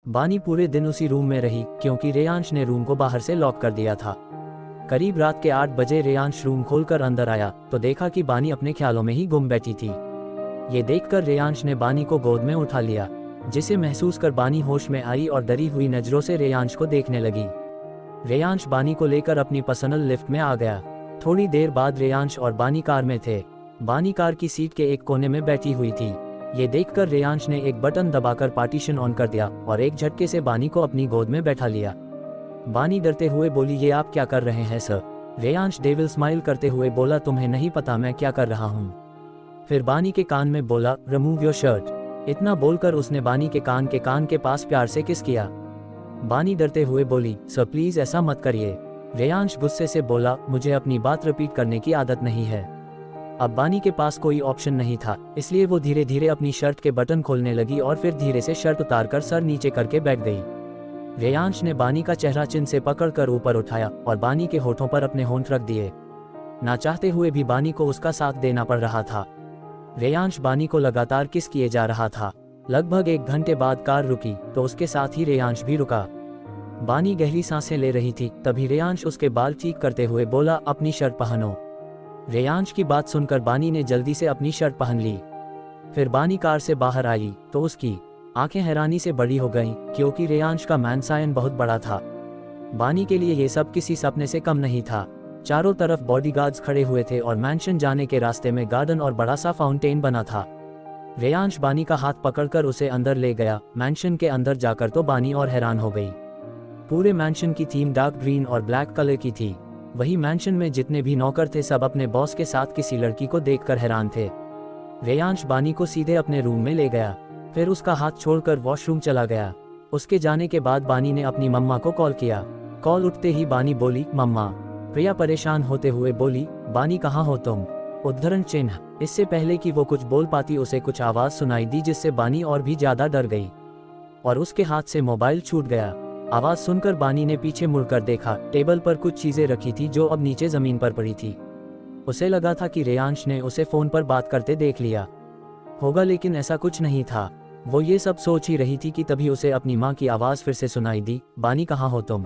बानी पूरे दिन उसी रूम में रही क्योंकि रेयांश ने रूम को बाहर से लॉक कर दिया था। करीब रात के 8 बजे रेयांश रूम खोलकर अंदर आया तो देखा कि बानी अपने ख्यालों में ही गुम बैठी थी। ये देखकर रेयांश ने बानी को गोद में उठा लिया, जिसे महसूस कर बानी होश में आई और डरी हुई नजरों से रेयांश को देखने लगी। रेयांश बानी को लेकर अपनी पर्सनल लिफ्ट में आ गया। थोड़ी देर बाद रेयांश और बानी कार में थे। बानी कार की सीट के एक कोने में बैठी हुई थी। ये देखकर रेयांश ने एक बटन दबाकर पार्टीशन ऑन कर दिया और एक झटके से बानी को अपनी गोद में बैठा लिया। बानी डरते हुए बोली, ये आप क्या कर रहे हैं सर? रेयांश डेविल स्माइल करते हुए बोला, तुम्हें नहीं पता मैं क्या कर रहा हूँ? फिर बानी के कान में बोला, रिमूव योर शर्ट। इतना बोलकर उसने बानी के कान के पास प्यार से किस किया। बानी डरते हुए बोली, सर प्लीज ऐसा मत करिए। रेयांश गुस्से से बोला, मुझे अपनी बात रिपीट करने की आदत नहीं है। अब बानी के पास कोई ऑप्शन नहीं था, इसलिए वो धीरे धीरे अपनी शर्ट के बटन खोलने लगी और फिर धीरे से शर्ट उतारकर सर नीचे करके बैठ गई। रेयांश ने बानी का चेहरा चिन से पकड़कर ऊपर उठाया और बानी के होठों पर अपने होंठ रख दिए। ना चाहते हुए भी बानी को उसका साथ देना पड़ रहा था। रेयांश बानी को लगातार किस किए जा रहा था। लगभग 1 घंटे बाद कार रुकी तो उसके साथ ही रेयांश भी रुका। बानी गहरी सांसें ले रही थी, तभी रेयांश उसके बाल ठीक करते हुए बोला, अपनी शर्ट पहनो। रेयांश की बात सुनकर बानी ने जल्दी से अपनी शर्ट पहन ली। फिर बानी कार से बाहर आई तो उसकी आंखें हैरानी से बड़ी हो गईं क्योंकि रेयांश का मैनसायन बहुत बड़ा था। बानी के लिए ये सब किसी सपने से कम नहीं था। चारों तरफ बॉडीगार्ड्स खड़े हुए थे और मैंशन जाने के रास्ते में गार्डन और बड़ा सा फाउंटेन बना था। रेयांश बानी का हाथ पकड़कर उसे अंदर ले गया। मैंशन के अंदर जाकर तो बानी और हैरान हो गई। पूरे मैंशन की थीम डार्क ग्रीन और ब्लैक कलर की थी। वही मैंशन में जितने भी नौकर थे सब अपने बॉस के साथ किसी लड़की को देखकर हैरान थे। रेयांश बानी को सीधे अपने रूम में ले गया, फिर उसका हाथ छोड़कर वॉशरूम चला गया। उसके जाने के बाद बानी ने अपनी मम्मा को कॉल किया। कॉल उठते ही बानी बोली, मम्मा। प्रिया परेशान होते हुए बोली, बानी कहाँ हो तुम? उद्धरण चिन्ह। इससे पहले कि वो कुछ बोल पाती उसे कुछ आवाज सुनाई दी जिससे बानी और भी ज्यादा डर गई और उसके हाथ से मोबाइल छूट गया। आवाज सुनकर बानी ने पीछे मुड़कर देखा। टेबल पर कुछ चीजें रखी थी जो अब नीचे जमीन पर पड़ी थी। उसे लगा था कि रेयांश ने उसे फोन पर बात करते देख लिया होगा, लेकिन ऐसा कुछ नहीं था। वो ये सब सोच ही रही थी कि तभी उसे अपनी माँ की आवाज फिर से सुनाई दी, बानी कहाँ हो तुम?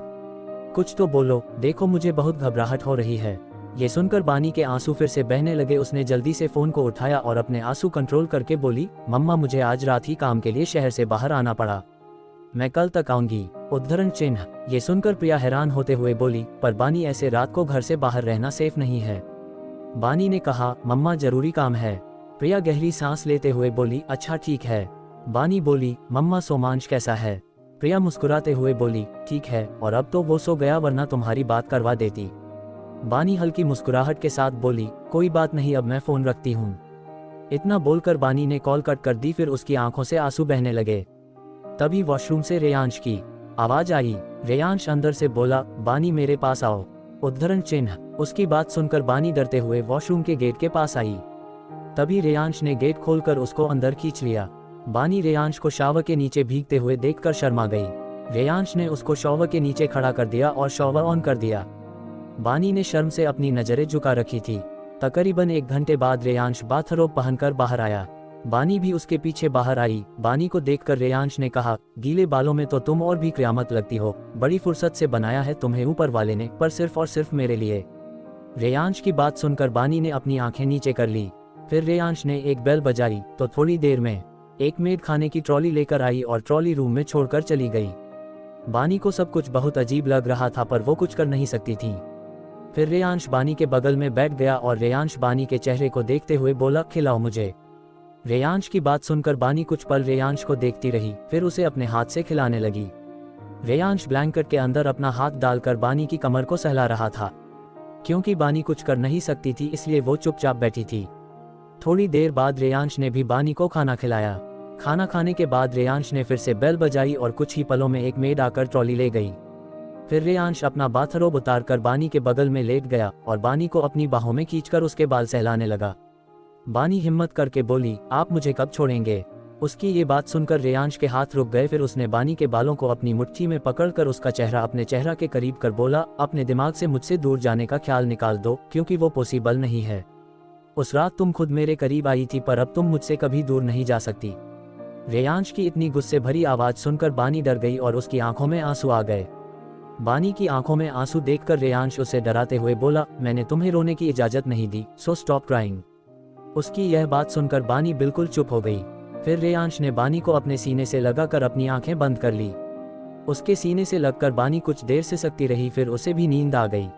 कुछ तो बोलो, देखो मुझे बहुत घबराहट हो रही है। ये सुनकर बानी के आंसू फिर से बहने लगे। उसने जल्दी से फोन को उठाया और अपने आंसू कंट्रोल करके बोली, मम्मा मुझे आज रात ही काम के लिए शहर से बाहर आना पड़ा, मैं कल तक आऊंगी। उद्धरण चिन्ह। ये सुनकर प्रिया हैरान होते हुए बोली, पर बानी ऐसे रात को घर से बाहर रहना सेफ नहीं है। बानी ने कहा, मम्मा जरूरी काम है। प्रिया गहरी सांस लेते हुए बोली, अच्छा ठीक है। बानी बोली, मम्मा सोमांश कैसा है? प्रिया मुस्कुराते हुए बोली, ठीक है, और अब तो वो सो गया वरना तुम्हारी बात करवा देती। बानी हल्की मुस्कुराहट के साथ बोली, कोई बात नहीं, अब मैं फोन रखती हूँ। इतना बोलकर बानी ने कॉल कट कर दी। फिर उसकी आंखों से आंसू बहने लगे। तभी वॉशरूम से रेयांश की आवाज आई। रेयांश अंदर से बोला, बानी मेरे पास आओ। उद्धरण चिन्ह। उसकी बात सुनकर बानी डरते हुए वॉशरूम के गेट के पास आई। तभी रेयांश ने गेट खोलकर उसको अंदर खींच लिया। बानी रेयांश को शॉवर के नीचे भीगते हुए देखकर शर्मा गई। रेयांश ने उसको शॉवर के नीचे खड़ा कर दिया और शॉवर ऑन कर दिया। बानी ने शर्म से अपनी नजरें झुका रखी थी। तकरीबन 1 घंटे बाद रेयांश बाथरोब पहनकर बाहर आया। बानी भी उसके पीछे बाहर आई। बानी को देखकर रेयांश ने कहा, गीले बालों में तो तुम और भी क़यामत लगती हो। बड़ी फुर्सत से बनाया है तुम्हें ऊपर वाले ने, पर सिर्फ और सिर्फ मेरे लिए। रेयांश की बात सुनकर बानी ने अपनी आंखें नीचे कर ली। फिर रेयांश ने एक बेल बजाई तो थोड़ी देर में एक मेड खाने की ट्रॉली लेकर आई और ट्रॉली रूम में छोड़कर चली गई। बानी को सब कुछ बहुत अजीब लग रहा था, पर वो कुछ कर नहीं सकती थी। फिर रेयांश बानी के बगल में बैठ गया और रेयांश बानी के चेहरे को देखते हुए बोला, खिलाओ मुझे। रेयांश की बात सुनकर बानी कुछ पल रेयांश को देखती रही, फिर उसे अपने हाथ से खिलाने लगी। रेयांश ब्लैंकेट के अंदर अपना हाथ डालकर बानी की कमर को सहला रहा था। क्योंकि बानी कुछ कर नहीं सकती थी इसलिए वो चुपचाप बैठी थी। थोड़ी देर बाद रेयांश ने भी बानी को खाना खिलाया। खाना खाने के बाद रेयांश ने फिर से बेल बजाई और कुछ ही पलों में एक मेड आकर ट्रॉली ले गई। फिर रेयांश अपना बाथरोब उतारकर बानी के बगल में लेट गया और बानी को अपनी बाहों में खींचकर उसके बाल सहलाने लगा। बानी हिम्मत करके बोली, आप मुझे कब छोड़ेंगे? उसकी ये बात सुनकर रेयांश के हाथ रुक गए। फिर उसने बानी के बालों को अपनी मुट्ठी में पकड़कर उसका चेहरा अपने चेहरा के करीब कर बोला, अपने दिमाग से मुझसे दूर जाने का ख्याल निकाल दो, क्योंकि वो पॉसिबल नहीं है। उस रात तुम खुद मेरे करीब आई थी, पर अब तुम मुझसे कभी दूर नहीं जा सकती। रेयांश की इतनी गुस्से भरी आवाज़ सुनकर बानी डर गई और उसकी आंखों में आंसू आ गए। बानी की आंखों में आंसू देखकर रेयांश उसे डराते हुए बोला, मैंने तुम्हें रोने की इजाज़त नहीं दी, सो स्टॉप क्राइंग। उसकी यह बात सुनकर बानी बिल्कुल चुप हो गई। फिर रेयांश ने बानी को अपने सीने से लगाकर अपनी आंखें बंद कर ली। उसके सीने से लगकर बानी कुछ देर से सकती रही, फिर उसे भी नींद आ गई।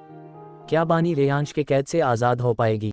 क्या बानी रेयांश के कैद से आज़ाद हो पाएगी?